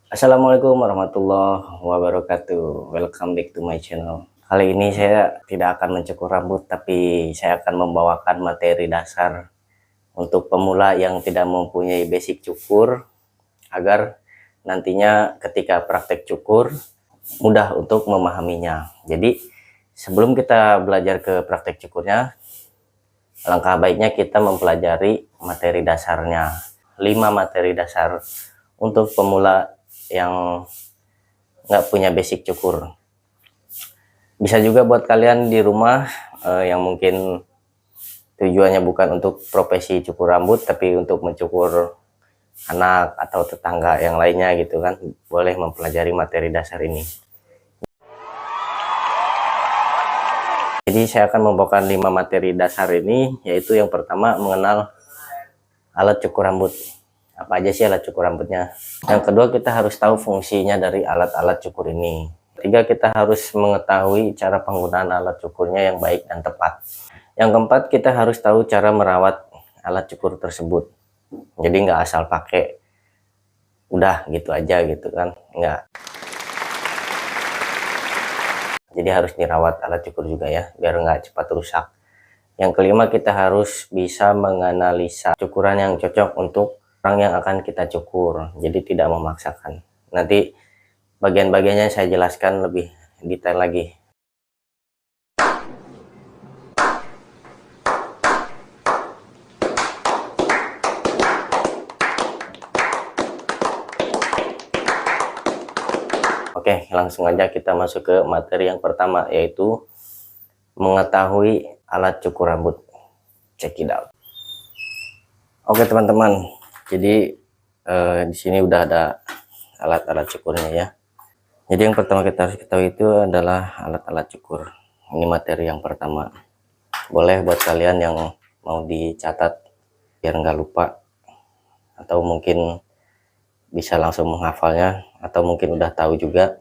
Assalamualaikum warahmatullahi wabarakatuh. Welcome back to my channel. Kali ini saya tidak akan mencukur rambut, tapi saya akan membawakan materi dasar untuk pemula yang tidak mempunyai basic cukur, agar nantinya ketika praktek cukur mudah untuk memahaminya. Jadi sebelum kita belajar ke praktek cukurnya, alangkah baiknya kita mempelajari materi dasarnya. 5 materi dasar untuk pemula yang nggak punya basic cukur. Bisa juga buat kalian di rumah yang mungkin tujuannya bukan untuk profesi cukur rambut, tapi untuk mencukur anak atau tetangga yang lainnya gitu kan, boleh mempelajari materi dasar ini. Jadi saya akan membawakan 5 materi dasar ini, yaitu yang pertama mengenal alat cukur rambut. Apa aja sih alat cukur rambutnya? Yang kedua, kita harus tahu fungsinya dari alat-alat cukur ini. Ketiga, kita harus mengetahui cara penggunaan alat cukurnya yang baik dan tepat. Yang keempat, kita harus tahu cara merawat alat cukur tersebut. Jadi nggak asal pakai udah gitu aja gitu kan, nggak. Jadi harus dirawat alat cukur juga ya, biar nggak cepat rusak. Yang kelima, kita harus bisa menganalisa cukuran yang cocok untuk orang yang akan kita cukur, jadi tidak memaksakan. Nanti bagian-bagiannya saya jelaskan lebih detail lagi. Oke, langsung aja kita masuk ke materi yang pertama, yaitu mengetahui alat cukur rambut. Check it out. Oke teman-teman, jadi di sini udah ada alat-alat cukurnya ya. Jadi yang pertama kita harus ketahui itu adalah alat-alat cukur. Ini materi yang pertama. Boleh buat kalian yang mau dicatat biar nggak lupa, atau mungkin bisa langsung menghafalnya, atau mungkin udah tahu juga.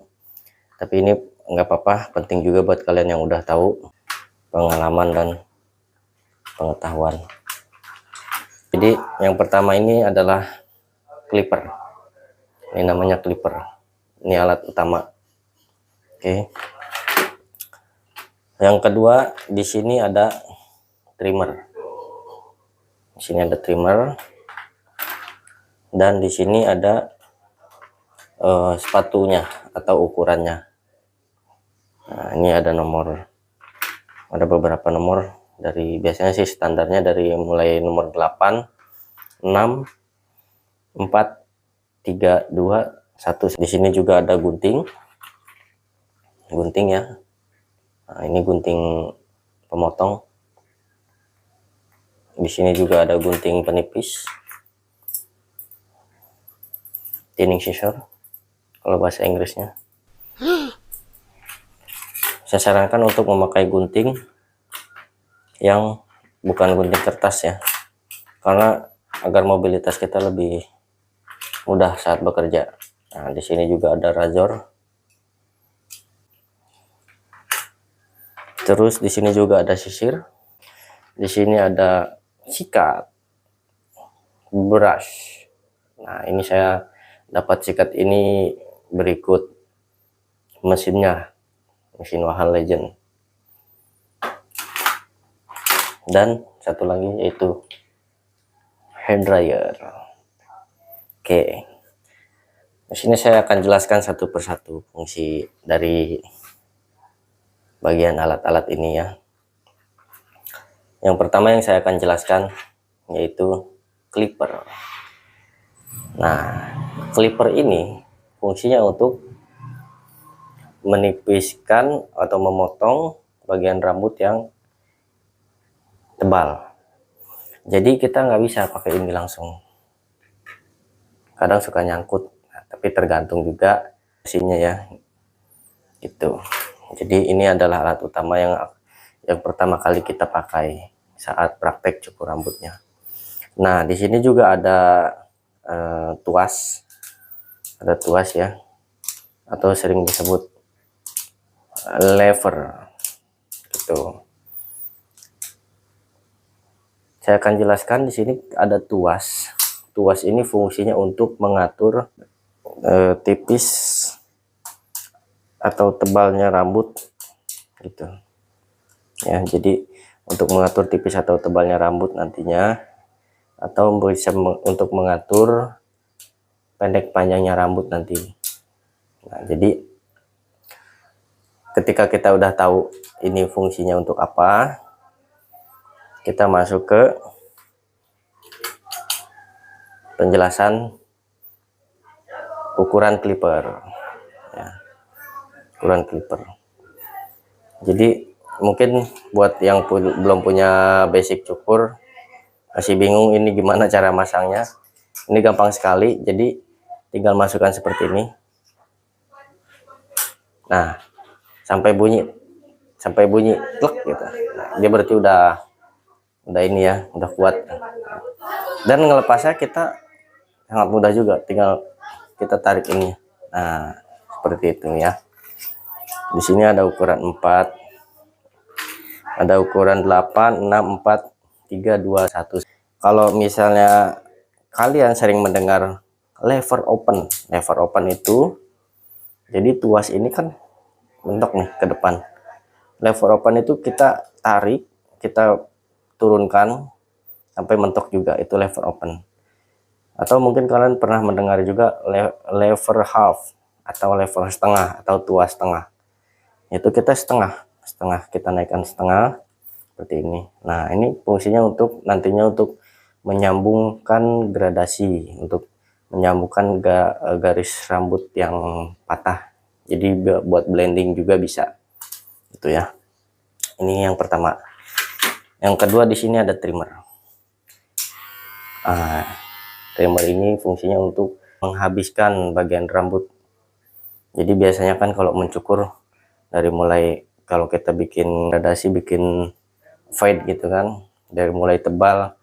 Tapi ini nggak apa-apa, penting juga buat kalian yang udah tahu, pengalaman dan pengetahuan. Jadi yang pertama ini adalah clipper. Ini namanya clipper. Ini alat utama. Oke. Yang kedua, di sini ada trimmer. Di sini ada trimmer. Dan di sini ada sepatunya atau ukurannya. Nah, ini ada nomor. Ada beberapa nomor, dari biasanya sih standarnya dari mulai nomor 8, 6, 4, 3, 2, 1. Di sini juga ada gunting. Gunting ya. Nah, ini gunting pemotong. Di sini juga ada gunting penipis. Thinning scissor kalau bahasa Inggrisnya. Saya sarankan untuk memakai gunting yang bukan gunting kertas ya, karena agar mobilitas kita lebih mudah saat bekerja. Nah, di sini juga ada razor. Terus di sini juga ada sisir. Di sini ada sikat, brush. Nah, ini saya dapat sikat ini berikut mesinnya, mesin Wahan Legend. Dan satu lagi yaitu hair dryer. Oke, di sini saya akan jelaskan satu persatu fungsi dari bagian alat-alat ini ya. Yang pertama yang saya akan jelaskan yaitu clipper. Nah, clipper ini fungsinya untuk menipiskan atau memotong bagian rambut yang tebal. Jadi kita nggak bisa pakai ini langsung, kadang suka nyangkut. Nah, tapi tergantung juga mesinnya ya gitu. Jadi ini adalah alat utama yang pertama kali kita pakai saat praktek cukur rambutnya. Nah, di sini juga ada tuas, ada tuas ya, atau sering disebut lever gitu. Saya akan jelaskan. Di sini ada tuas. Tuas ini fungsinya untuk mengatur tipis atau tebalnya rambut gitu ya. Jadi untuk mengatur tipis atau tebalnya rambut nantinya, atau bisa untuk mengatur pendek panjangnya rambut nanti. Nah, jadi ketika kita udah tahu ini fungsinya untuk apa, kita masuk ke penjelasan ukuran clipper ya, ukuran clipper. Jadi mungkin buat yang belum punya basic cukur, masih bingung ini gimana cara masangnya, ini gampang sekali. Jadi tinggal masukkan seperti ini. Nah, sampai bunyi klek gitu. Nah, dia berarti udah ini ya, udah kuat. Dan ngelepasnya kita sangat mudah juga, tinggal kita tarik ini. Nah, seperti itu ya. Di sini ada ukuran 4, ada ukuran 8, 6, 4, 3, 2, 1. Kalau misalnya kalian sering mendengar lever open itu, jadi tuas ini kan mentok nih ke depan. Lever open itu kita tarik, kita turunkan sampai mentok juga, itu lever open. Atau mungkin kalian pernah mendengar juga lever half atau lever setengah atau tuas setengah. Itu kita setengah kita naikkan setengah seperti ini. Nah, ini fungsinya untuk nantinya untuk menyambungkan gradasi, untuk menyambungkan garis rambut yang patah. Jadi buat blending juga bisa. Itu ya. Ini yang pertama. Yang kedua, di sini ada trimmer. Trimmer ini fungsinya untuk menghabiskan bagian rambut. Jadi biasanya kan kalau mencukur, dari mulai kalau kita bikin gradasi, bikin fade gitu kan, dari mulai tebal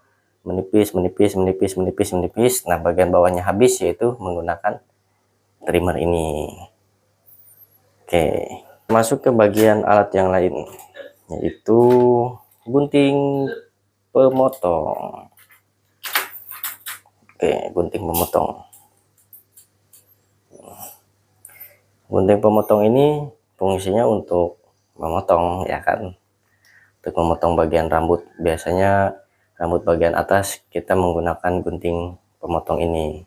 menipis. Nah, bagian bawahnya habis, yaitu menggunakan trimmer ini. Oke, masuk ke bagian alat yang lain, yaitu gunting pemotong. Oke, gunting pemotong. Gunting pemotong ini fungsinya untuk memotong ya kan, untuk memotong bagian rambut. Biasanya rambut bagian atas kita menggunakan gunting pemotong ini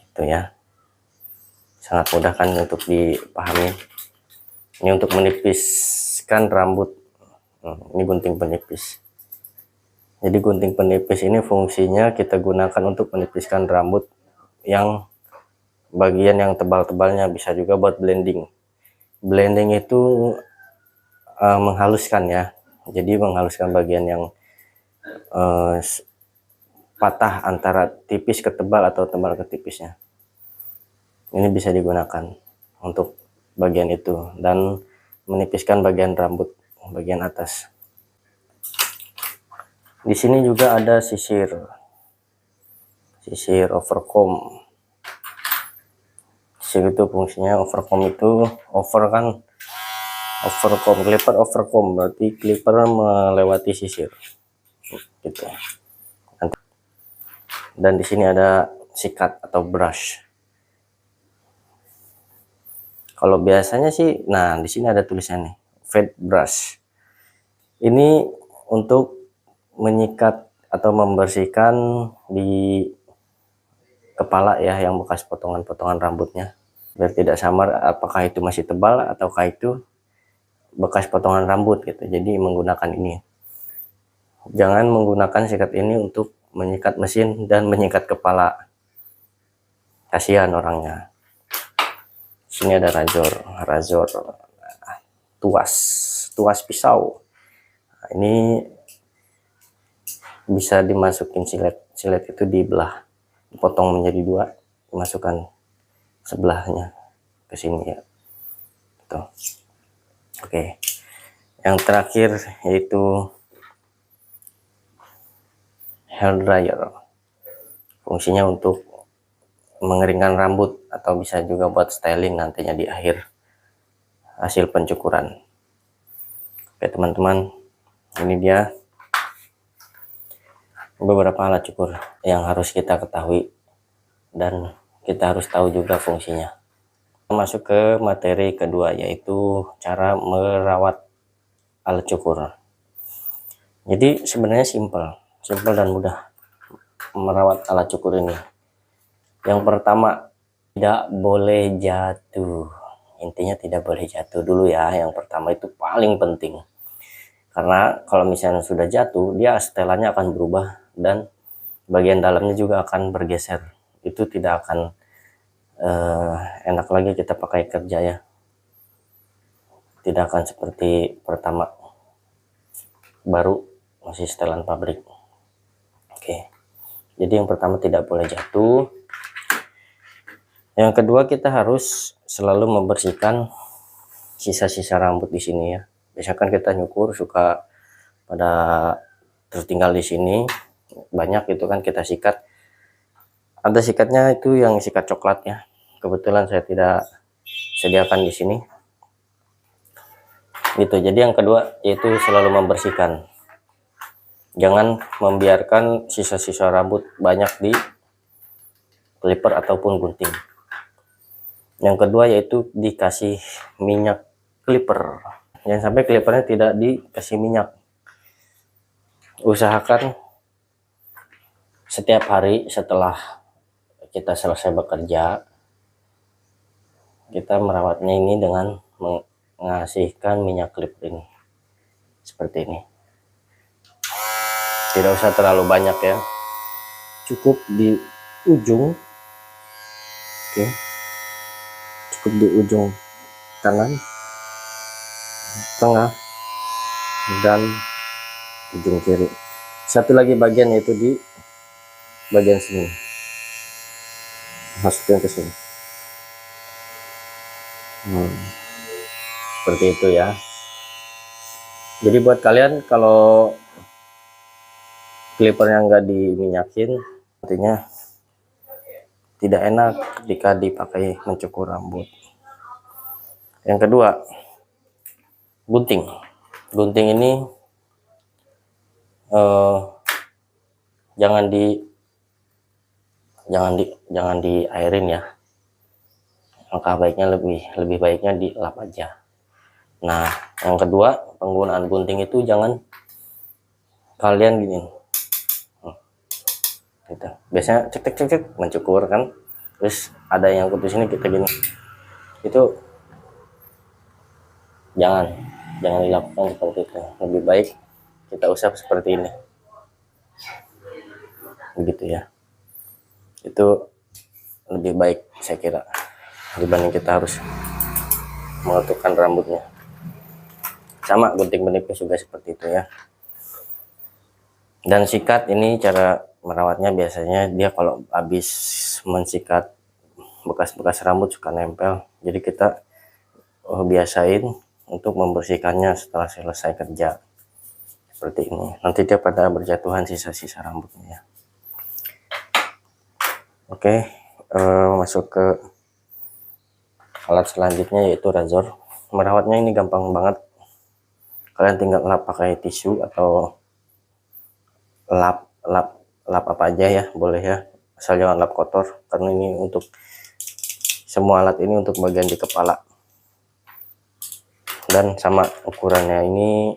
gitu ya. Sangat mudah kan untuk dipahami. Ini untuk menipiskan rambut. Ini gunting penipis. Jadi gunting penipis ini fungsinya kita gunakan untuk menipiskan rambut yang bagian yang tebal-tebalnya, bisa juga buat blending. Blending itu menghaluskan ya. Jadi menghaluskan bagian yang patah antara tipis ke tebal atau tebal ke tipisnya. Ini bisa digunakan untuk bagian itu dan menipiskan bagian rambut bagian atas. Di sini juga ada sisir overcomb. Sisir itu fungsinya overcomb itu overcomb, clipper overcomb, berarti clipper melewati sisir gitu. Dan di sini ada sikat atau brush. Kalau biasanya sih, nah di sini ada tulisannya fade brush. Ini untuk menyikat atau membersihkan di kepala ya, yang bekas potongan-potongan rambutnya, biar tidak samar apakah itu masih tebal ataukah itu bekas potongan rambut gitu. Jadi menggunakan ini. Jangan menggunakan sikat ini untuk menyikat mesin dan menyikat kepala, kasihan orangnya. Sini ada razor tuas pisau. Nah, ini bisa dimasukin silet itu dibelah, dipotong menjadi 2, dimasukkan sebelahnya ke sini ya. Tuh. Oke. Yang terakhir yaitu hair dryer. Fungsinya untuk mengeringkan rambut atau bisa juga buat styling nantinya di akhir hasil pencukuran. Oke teman-teman, ini dia beberapa alat cukur yang harus kita ketahui dan kita harus tahu juga fungsinya. Masuk ke materi kedua, yaitu cara merawat alat cukur. Jadi sebenarnya simpel dan mudah merawat alat cukur ini. Yang pertama, tidak boleh jatuh. Intinya tidak boleh jatuh dulu ya. Yang pertama itu paling penting. Karena kalau misalnya sudah jatuh, dia setelannya akan berubah dan bagian dalamnya juga akan bergeser. Itu tidak akan enak lagi kita pakai kerja ya. Tidak akan seperti pertama baru masih setelan pabrik. Oke, jadi yang pertama tidak boleh jatuh. Yang kedua, kita harus selalu membersihkan sisa-sisa rambut di sini ya. Misalkan kita nyukur suka pada tertinggal di sini banyak, itu kan kita sikat. Ada sikatnya itu yang sikat coklat ya. Kebetulan saya tidak sediakan di sini. Gitu. Jadi yang kedua yaitu selalu membersihkan. Jangan membiarkan sisa-sisa rambut banyak di clipper ataupun gunting. Yang kedua yaitu dikasih minyak clipper. Jangan sampai clippernya tidak dikasih minyak. Usahakan setiap hari setelah kita selesai bekerja, kita merawatnya ini dengan mengasihkan minyak clipper ini. Seperti ini. Tidak usah terlalu banyak ya. Cukup di ujung. Oke. Cukup di ujung kanan, tengah, dan ujung kiri. Satu lagi bagian yaitu di bagian sini. Masukin ke sini. Seperti itu ya. Jadi buat kalian kalau clippernya nggak diminyakin, artinya tidak enak ketika dipakai mencukur rambut. Yang kedua, gunting. Gunting ini jangan diairin ya. Langkah baiknya lebih baiknya dilap aja. Nah, yang kedua, penggunaan gunting itu jangan kalian gini. Gitu. Biasanya cek mencukur kan, terus ada yang nyangkut di sini, kita gini. Itu jangan dilakukan seperti itu. Lebih baik kita usap seperti ini. Begitu ya. Itu lebih baik saya kira dibanding kita harus mengetukkan rambutnya. Sama gunting menipis juga seperti itu ya. Dan sikat ini cara merawatnya biasanya dia kalau habis mensikat bekas-bekas rambut suka nempel, jadi kita biasain untuk membersihkannya setelah selesai kerja seperti ini. Nanti dia pada berjatuhan sisa-sisa rambutnya ya. Oke, masuk ke alat selanjutnya yaitu razor. Merawatnya ini gampang banget. Kalian tinggal lap pakai tisu atau lap apa aja ya, boleh ya, asal jangan lap kotor, karena ini untuk semua alat ini untuk bagian di kepala. Dan sama ukurannya ini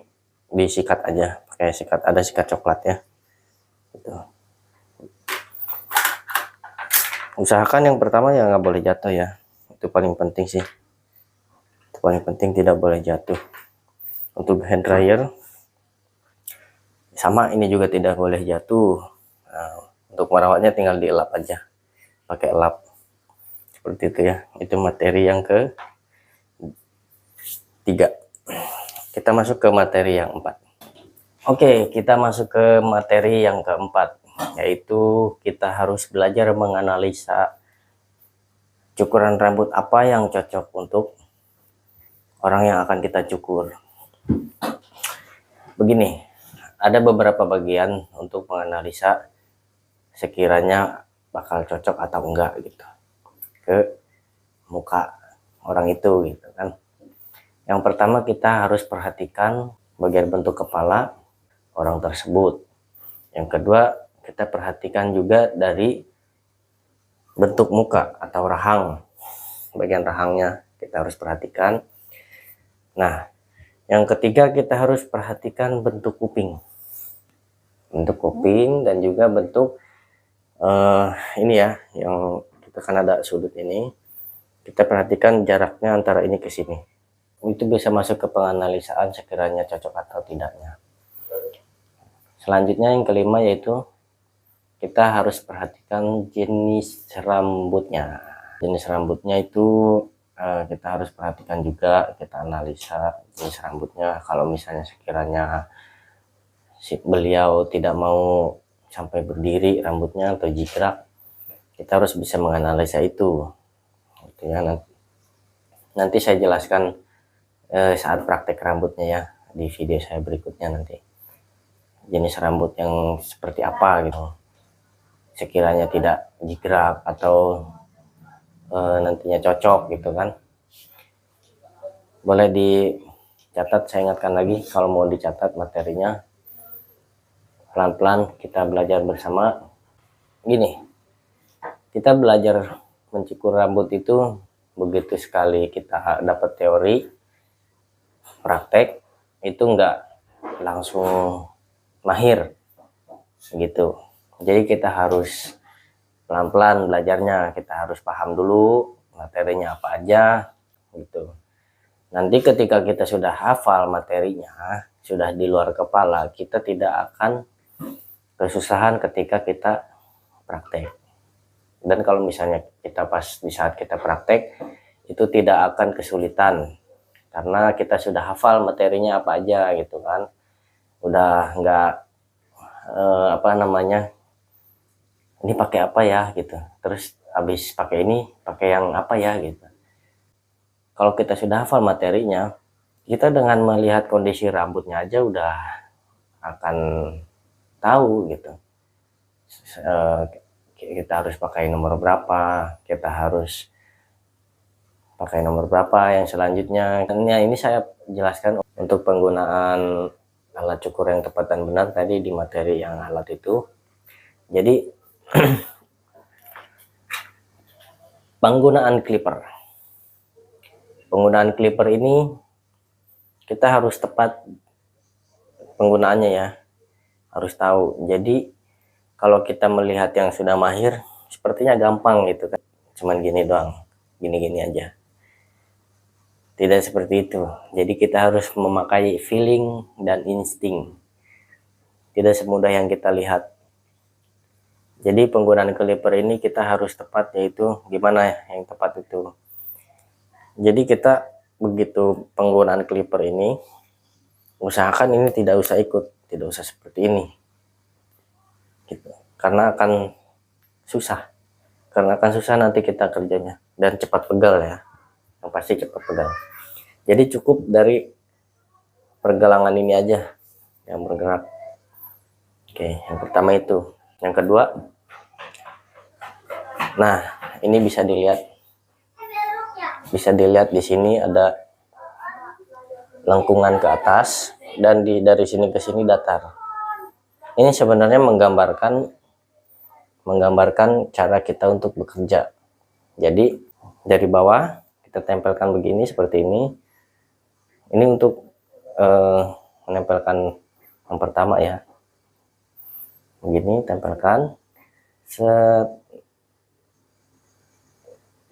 disikat aja pakai sikat, ada sikat coklat ya. Gitu. Usahakan yang pertama ya nggak boleh jatuh ya, itu paling penting sih. Itu paling penting, tidak boleh jatuh. Untuk hand dryer sama, ini juga tidak boleh jatuh. Nah, untuk merawatnya tinggal dilap aja pakai lap seperti itu ya. Itu materi yang ketiga. Kita masuk ke materi yang keempat. Oke, kita masuk ke materi yang keempat, yaitu kita harus belajar menganalisa cukuran rambut apa yang cocok untuk orang yang akan kita cukur. Begini, ada beberapa bagian untuk menganalisa sekiranya bakal cocok atau enggak gitu ke muka orang itu gitu kan. Yang pertama, kita harus perhatikan bagian bentuk kepala orang tersebut. Yang kedua, kita perhatikan juga dari bentuk muka atau rahang, bagian rahangnya kita harus perhatikan. Nah, yang ketiga kita harus perhatikan bentuk kuping, dan juga bentuk ini ya, yang kita kan ada sudut ini, kita perhatikan jaraknya antara ini ke sini. Itu bisa masuk ke penganalisaan sekiranya cocok atau tidaknya. Selanjutnya yang kelima yaitu kita harus perhatikan jenis rambutnya. Jenis rambutnya itu kita harus perhatikan juga, kita analisa jenis rambutnya. Kalau misalnya sekiranya si beliau tidak mau sampai berdiri rambutnya atau jikrak, kita harus bisa menganalisa itu. Gitu ya, nanti saya jelaskan saat praktek rambutnya ya, di video saya berikutnya nanti. Jenis rambut yang seperti apa gitu, sekiranya tidak jikrak atau nantinya cocok gitu kan. Boleh dicatat, saya ingatkan lagi kalau mau dicatat materinya, pelan-pelan kita belajar bersama. Gini, kita belajar mencukur rambut itu begitu sekali kita dapat teori, praktek itu enggak langsung mahir gitu. Jadi kita harus pelan-pelan belajarnya, kita harus paham dulu materinya apa aja gitu. Nanti ketika kita sudah hafal materinya, sudah di luar kepala, kita tidak akan kesusahan ketika kita praktek. Dan kalau misalnya kita di saat kita praktek itu tidak akan kesulitan karena kita sudah hafal materinya apa aja gitu kan. Udah nggak apa namanya, ini pakai apa ya gitu, terus habis pakai ini pakai yang apa ya gitu. Kalau kita sudah hafal materinya, kita dengan melihat kondisi rambutnya aja udah akan tahu gitu. Kita harus pakai nomor berapa, kita harus pakai nomor berapa yang selanjutnya. Ya, ini saya jelaskan untuk penggunaan alat cukur yang tepat dan benar tadi di materi yang alat itu. Jadi penggunaan clipper. Penggunaan clipper ini kita harus tepat penggunaannya ya, harus tahu. Jadi kalau kita melihat yang sudah mahir sepertinya gampang gitu kan, cuman gini doang, gini-gini aja. Tidak seperti itu. Jadi kita harus memakai feeling dan insting, tidak semudah yang kita lihat. Jadi penggunaan clipper ini kita harus tepat, yaitu gimana yang tepat itu. Jadi kita begitu penggunaan clipper ini, usahakan ini tidak usah seperti ini gitu, karena akan susah nanti kita kerjanya, dan cepat pegal ya, yang pasti cepat pegal. Jadi cukup dari pergelangan ini aja yang bergerak. Oke, yang pertama itu. Yang kedua, nah ini bisa dilihat di sini ada lengkungan ke atas, dan dari sini ke sini datar. Ini sebenarnya menggambarkan cara kita untuk bekerja. Jadi dari bawah kita tempelkan begini, seperti ini. Ini untuk menempelkan yang pertama ya. Begini, tempelkan. Set.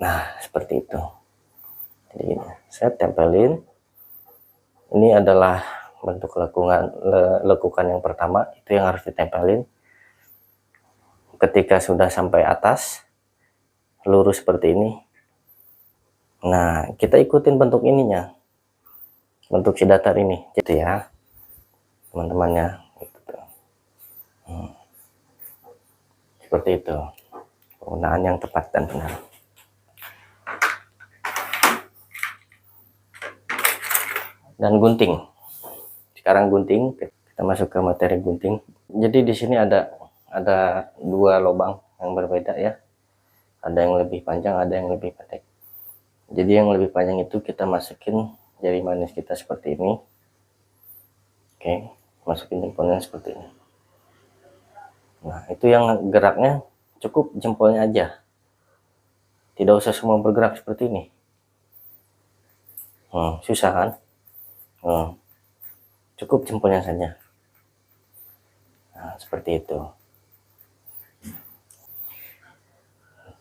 Nah, seperti itu. Jadi gini, saya tempelin. Ini adalah bentuk lekukan yang pertama, itu yang harus ditempelin. Ketika sudah sampai atas, lurus seperti ini. Nah, kita ikutin bentuk ininya, bentuk si datar ini, gitu ya, teman-temannya. Gitu. Seperti itu, penggunaan yang tepat dan benar. Dan gunting. Sekarang gunting, kita masuk ke materi gunting. Jadi di sini ada dua lubang yang berbeda ya. Ada yang lebih panjang, ada yang lebih pendek. Jadi yang lebih panjang itu kita masukin jari manis kita seperti ini. Oke, masukin jempolnya seperti ini. Nah, itu yang geraknya cukup jempolnya aja. Tidak usah semua bergerak seperti ini. Susah kan? Cukup jempolnya saja. Nah, seperti itu.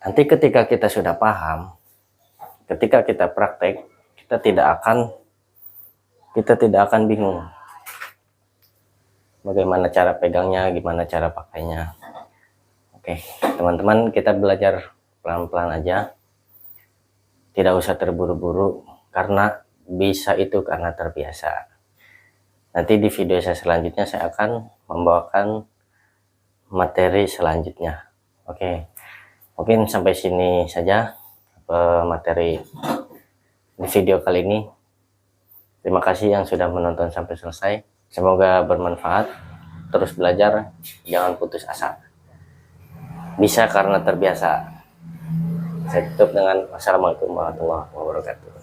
Nanti ketika kita sudah paham, ketika kita praktek, kita tidak akan bingung bagaimana cara pegangnya, gimana cara pakainya. Oke, teman-teman, kita belajar pelan-pelan aja. Tidak usah terburu-buru, karena bisa itu karena terbiasa. Nanti di video saya selanjutnya saya akan membawakan materi selanjutnya. Oke, mungkin sampai sini saja materi di video kali ini. Terima kasih yang sudah menonton sampai selesai. Semoga bermanfaat. Terus belajar, jangan putus asa. Bisa karena terbiasa. Saya tutup dengan wassalamualaikum warahmatullahi wabarakatuh.